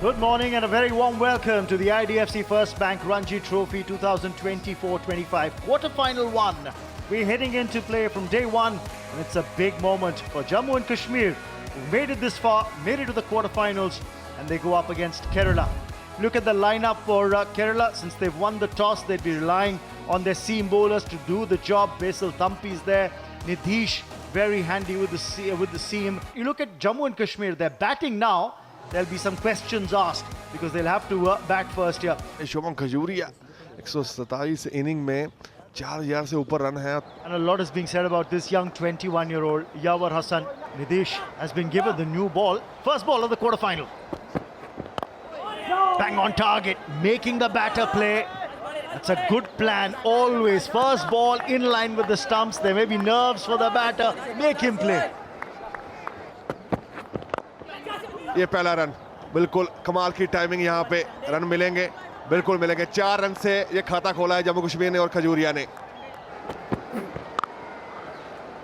Good morning and a very warm welcome to the IDFC First Bank Ranji Trophy 2024-25 quarter-final one. We're heading into play from day one and it's a big moment for Jammu and Kashmir, who made it this far, made it to the quarter-finals, and they go up against Kerala. Look at the lineup for Kerala. Since they've won the toss, they'd be relying on their seam bowlers to do the job. Basil Thampi's there. Nidhish, very handy with the seam. You look at Jammu and Kashmir, they're batting now. There'll be some questions asked because they'll have to bat first here. Shubham Khajuria 127 inning में 4000 से ऊपर run है. And a lot is being said about this young 21-year-old Yawar Hassan. Nidhish has been given the new ball. First ball of the quarterfinal. Bang on target, making the batter play. That's a good plan always. First ball in line with the stumps. There may be nerves for the batter. Make him play. ये पहला run, बिल्कुल कमाल की timing. यहाँ पे run मिलेंगे, बिल्कुल मिलेंगे. 4 रन से ये खाता खोला है जम्मू कश्मीर ने और खजूरिया ने.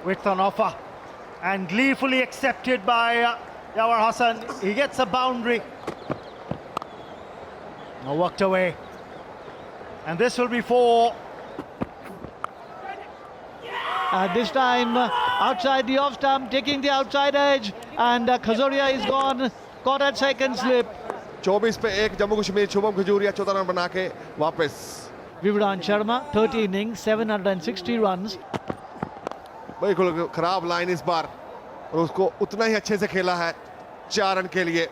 Width on offer and gleefully accepted by Yawar Hassan. He gets a boundary. Now walked away. And this will be 4. This time outside the off stump, taking the outside edge, and Khajuria is gone, caught at second slip. 24 पे 1 Jammu Kashmir. Shubham Khajuria 14 run बना के वापस. Vivrant Sharma, 30 innings, 760 runs. बिल्कुल खराब line इस बार और उसको उतना ही अच्छे से खेला है 4 रन के लिए.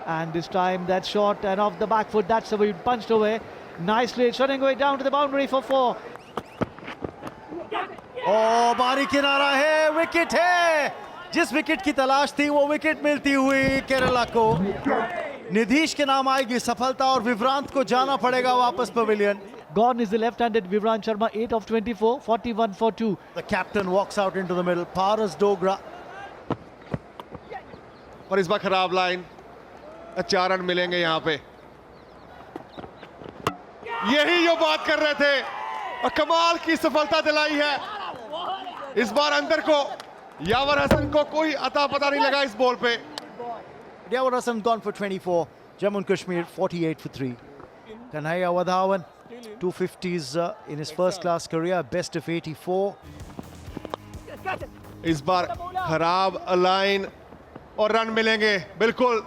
And this time that shot and off the back foot, that's the way it punched away nicely. It's running away down to the boundary for 4. Oh, बारी किनारा है, विकेट है. जिस विकेट की तलाश थी वो विकेट मिलती हुई केरला को. निधीश के नाम आएगी सफलता और विभ्रांत को जाना पड़ेगा वापस pavilion. Gone is the left-handed Vivrant Sharma, 8 of 24, 41 for 2. The captain walks out into the middle. Paras Dogra. और इस बार खराब लाइन. 4 रन मिलेंगे यहाँ पे. यही जो बात कर रहे थे, और कमाल की सफलता दिलाई है. इस बार अंदर को यावर हसन को कोई अता पता नहीं लगा इस बॉल पे. Yawar Hassan gone for 24. Jammu and Kashmir 48 for 3. Kanhaiya Wadhawan 250s in his first class career, best of 84. इस बार खराब लाइन और रन मिलेंगे बिल्कुल.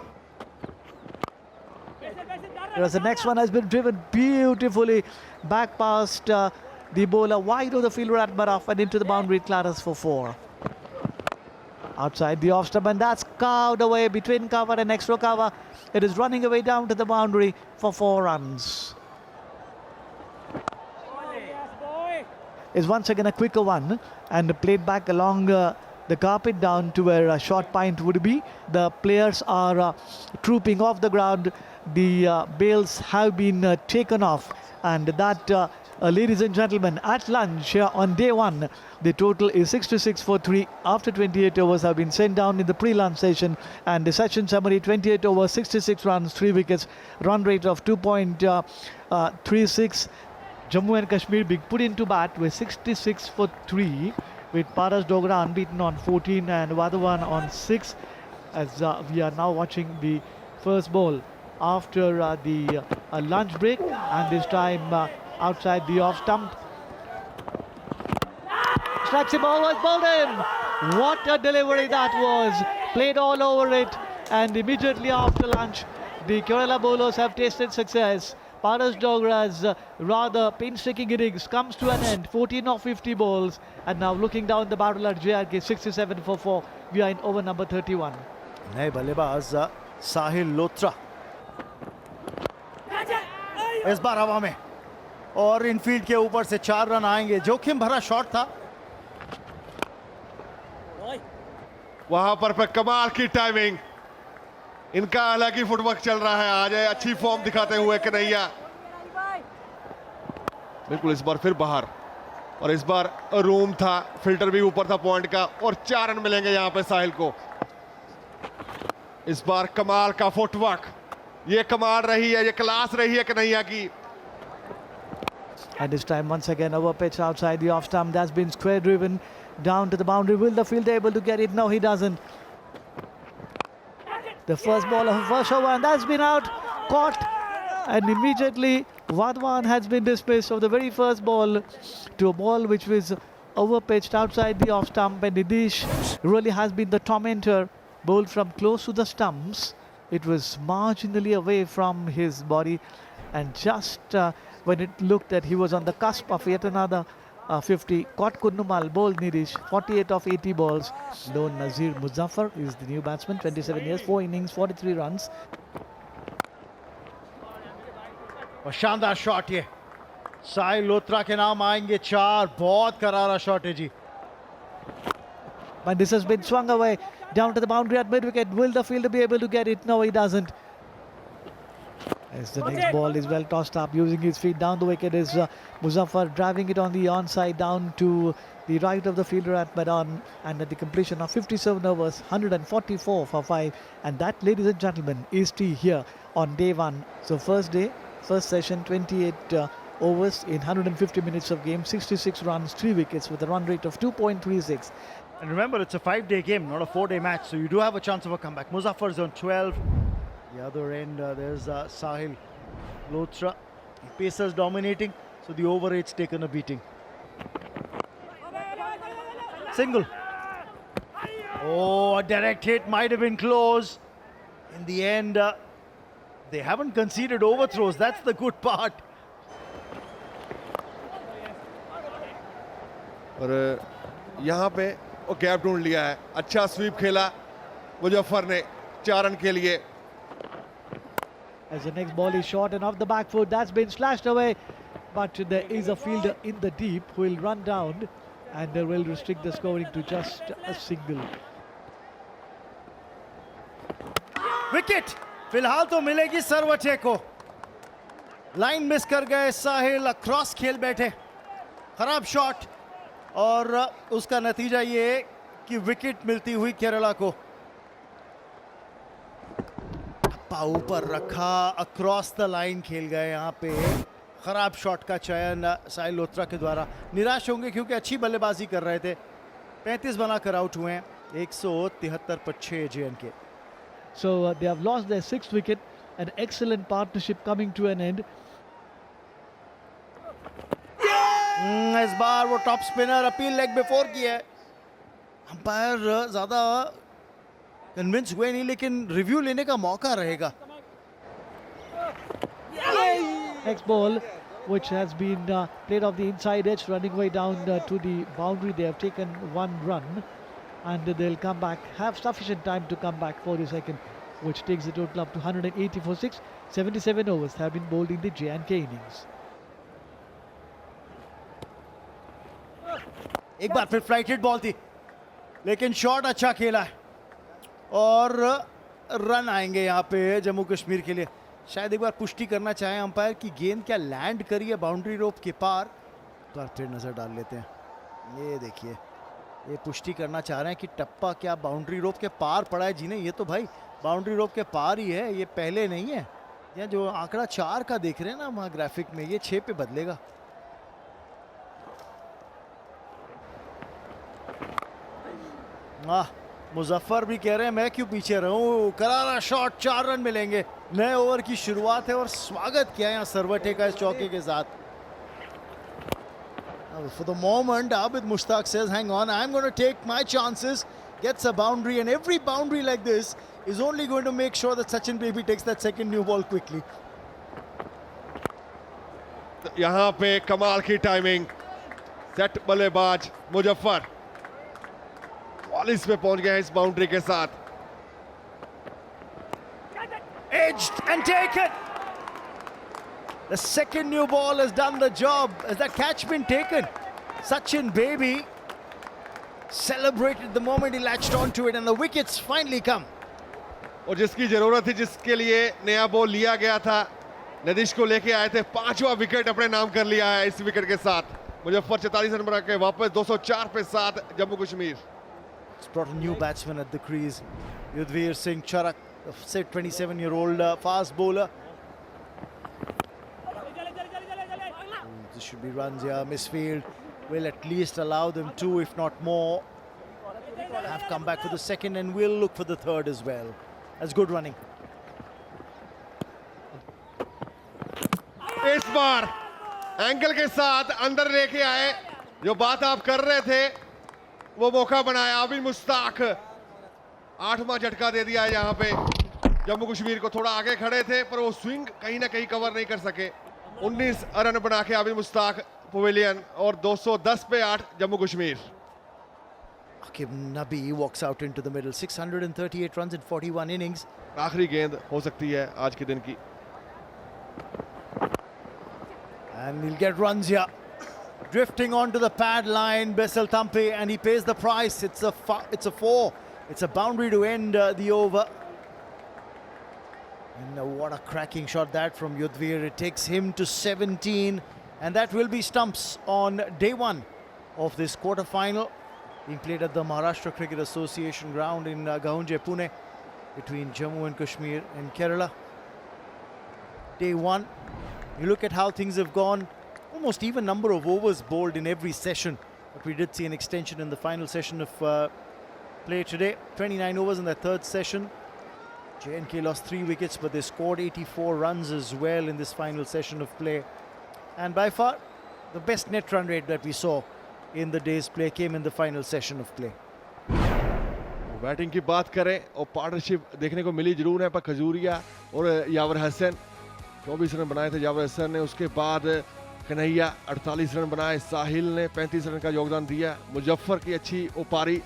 Whereas the next one has been driven beautifully back past the bowler, wide of the fielder at Maraf and into the boundary. Claras for 4. Outside the off stump, and that's carved away between cover and extra cover. It is running away down to the boundary for 4 runs. Is once again a quicker one and played back along the carpet down to where a short pint would be. The players are trooping off the ground. The bails have been taken off, and that ladies and gentlemen, at lunch here on day one, the total is 66 for 3 after 28 overs have been sent down in the pre-lunch session, and the session summary: 28 overs, 66 runs, 3 wickets, run rate of 2.36. Jammu and Kashmir being put into bat with 66 for 3, with Paras Dogra unbeaten on 14 and Wadhawan on 6, as we are now watching the first ball after the lunch break, and this time outside the off stump. Strikes him, always bowled in. What a delivery that was. Played all over it, and immediately after lunch, the Kerala bowlers have tasted success. Paras Dogra's rather painstaking innings comes to an end. 14 of 50 balls, and now looking down the barrel at JRK, 67 for 4. We are in over number 31. नए बल्लेबाज साहिल लोत्रा इस बार हवा में और Enfield के ऊपर से 4 run आएंगे. जोखिम भरा शॉट था. वहां पर कमाल की टाइमिंग. इनका अलग ही फुटवर्क चल रहा है आज. अच्छी फॉर्म दिखाते हुए कन्हैया. बिल्कुल इस बार फिर बाहर, और इस बार रूम था, फिल्टर भी ऊपर था पॉइंट का, और 4 रन मिलेंगे यहां पे साहिल को. इस बार कमाल का फुटवर्क. ये कमाल रही है, ये क्लास रही है कन्हैया की. And this time once again over pitch outside the off stump. That's been square driven down to the boundary. Will the fielder able to get it? No, he doesn't. the first ball of the first over, and that's been out, caught, and immediately Vadwan has been dismissed of the very first ball to a ball which was overpitched outside the off stump, and Nidish really has been the tormentor, bowled from close to the stumps. It was marginally away from his body, and just when it looked that he was on the cusp of yet another 50, caught Kunnumal, bowled Nidish, 48 of 80 balls. Lone Nazir Muzaffar is the new batsman, 27 years, 4 innings, 43 runs. और शानदार shot ये साहिल लोत्रा के नाम आएंगे 4. बहुत करारा shot है जी. But this has been swung away down to the boundary at mid-wicket. Will the fielder be able to get it? No, he doesn't. As the next ball is well tossed up, using his feet down the wicket is Muzaffar, driving it on the onside down to the right of the fielder at Madan, and at the completion of 57 overs, 144 for 5. And that, ladies and gentlemen, is tea here on day 1. So first day, first session, 28 overs in 150 minutes of game, 66 runs, 3 wickets with a run rate of 2.36. And remember, it's a 5-day game, not a 4-day match, so you do have a chance of a comeback. Muzaffar's on 12. The other end, there's Sahil Lotra. Pacers dominating, so the over eight's taken a beating. Single. Oh, a direct hit might have been close. In the end, they haven't conceded overthrows. That's the good part. और यहाँ पे वो gap ढूंढ लिया है. अच्छा SVEEP खेला मुजफ्फर ने 4 रन के लिए. As the next ball is short and off the back foot, that's been slashed away. But there is a fielder in the deep who will run down, and they will restrict the scoring to just a single. Wicket फिलहाल तो मिलेगी सरवटे को. Line miss कर गए साहिल, cross खेल बैठे. खराब shot और उसका नतीजा ये कि विकेट मिलती हुई केरला को. टप्पा ऊपर रखा, अक्रॉस द लाइन खेल गए. यहाँ पे खराब शॉट का चयन साहिल लोत्रा के द्वारा. निराश होंगे क्योंकि अच्छी बल्लेबाजी कर रहे थे. 35 बनाकर आउट हुए हैं. 173 पर 6 JNK. So they have lost their 6th wicket. An excellent partnership coming to an end. इस बार वो top spinner appeal leg before की है. अंपायर ज्यादा कन्विंस हुए नहीं, लेकिन रिव्यू लेने का मौका रहेगा. Next ball, which has been played off the inside edge, running way down to the boundary. They have taken 1 run, and they'll come back, have sufficient time to come back for the second, which takes the total up to 180 for 6. 77 overs have been bowled in the J&K innings. एक बार फिर flight hit ball थी, लेकिन shot अच्छा खेला है और run आएंगे यहाँ पे जम्मू कश्मीर के लिए. शायद एक बार पुष्टि करना चाहें अंपायर कि गेंद क्या लैंड करी है बाउंड्री रोप के पार. तो बार फिर नजर डाल लेते हैं. ये देखिए, ये पुष्टि करना चाह रहे हैं कि टप्पा क्या बाउंड्री रोप के पार पड़ा है. जी नहीं, ये तो भाई बाउंड्री रोप के पार ही है, ये पहले नहीं है. या जो आंकड़ा 4 का देख रहे हैं ना वहाँ ग्राफिक में, ये 6 पे बदलेगा. मुजफ्फर भी कह रहे हैं मैं क्यों पीछे रहूं. करारा शॉट, 4 रन मिलेंगे. नए ओवर की शुरुआत है और स्वागत किया यहाँ सरवटे का इस चौके के साथ. For the moment, Abid Mushtaq says, hang on, I'm going to take my chances. Gets a boundary, and every boundary like this is only going to make sure that Sachin Baby takes that second new ball quickly. यहाँ पे कमाल की timing. Set बल्लेबाज मुजफ्फर 40 पे पहुंच गए हैं इस बाउंड्री के साथ. Edged and taken. The second new ball has done the job. Has that catch been taken? Sachin Baby celebrated the moment he latched onto it, and the wickets finally come. और जिसकी जरूरत थी, जिसके लिए नया ball लिया गया था, नदीश को लेके आए थे. 5वां विकेट अपने नाम कर लिया है इस विकेट के साथ. मुजफ्फर 44 रन बना के वापस 204 पे 7 Jammu Kashmir. It's brought a new batsman at the crease. Yudhvir Singh Charak, the 27-year-old fast bowler. This should be runs here. Misfield will at least allow them 2, if not more. Have come back for the second and will look for the third as well. That's good running. इस बार angle के साथ अंदर लेके आए, जो बात आप कर रहे थे वो मौका बनाया। अभी मुश्ताक 8वां झटका दे दिया है। यहाँ पे जम्मू कश्मीर को थोड़ा आगे खड़े थे पर वो स्विंग कहीं ना कहीं कवर नहीं कर सके। 19 रन बना के अभी मुश्ताक पवेलियन और 210 पे 8 Jammu Kashmir. Aqib Nabi walks out into the middle. 638 runs in 41 innings. आखिरी गेंद हो सकती है आज के दिन की। And he'll get runs here. Drifting onto the pad line, Bessel Thampe, and he pays the price. It's a 4. It's a boundary to end the over. And what a cracking shot that from Yudhvir. It takes him to 17, and that will be stumps on day 1 of this quarter-final, being played at the Maharashtra Cricket Association ground in Gahunje, Pune, between Jammu and Kashmir and Kerala. Day 1. You look at how things have gone, almost even number of overs bowled in every session. But we did see an extension in the final session of play today. 29 overs in the third session. J&K lost 3 wickets, but they scored 84 runs as well in this final session of play. And by far, the best net run rate that we saw in the day's play came in the final session of play. Batting की बात करें और partnership देखने को मिली जरूर है, पर खजूरिया और यावर हसन 24 रन बनाए थे यावर हसन ने। उसके बाद कन्हैया 48 रन बनाए, साहिल ने 35 रन का योगदान दिया, मुजफ्फर की अच्छी उपारी।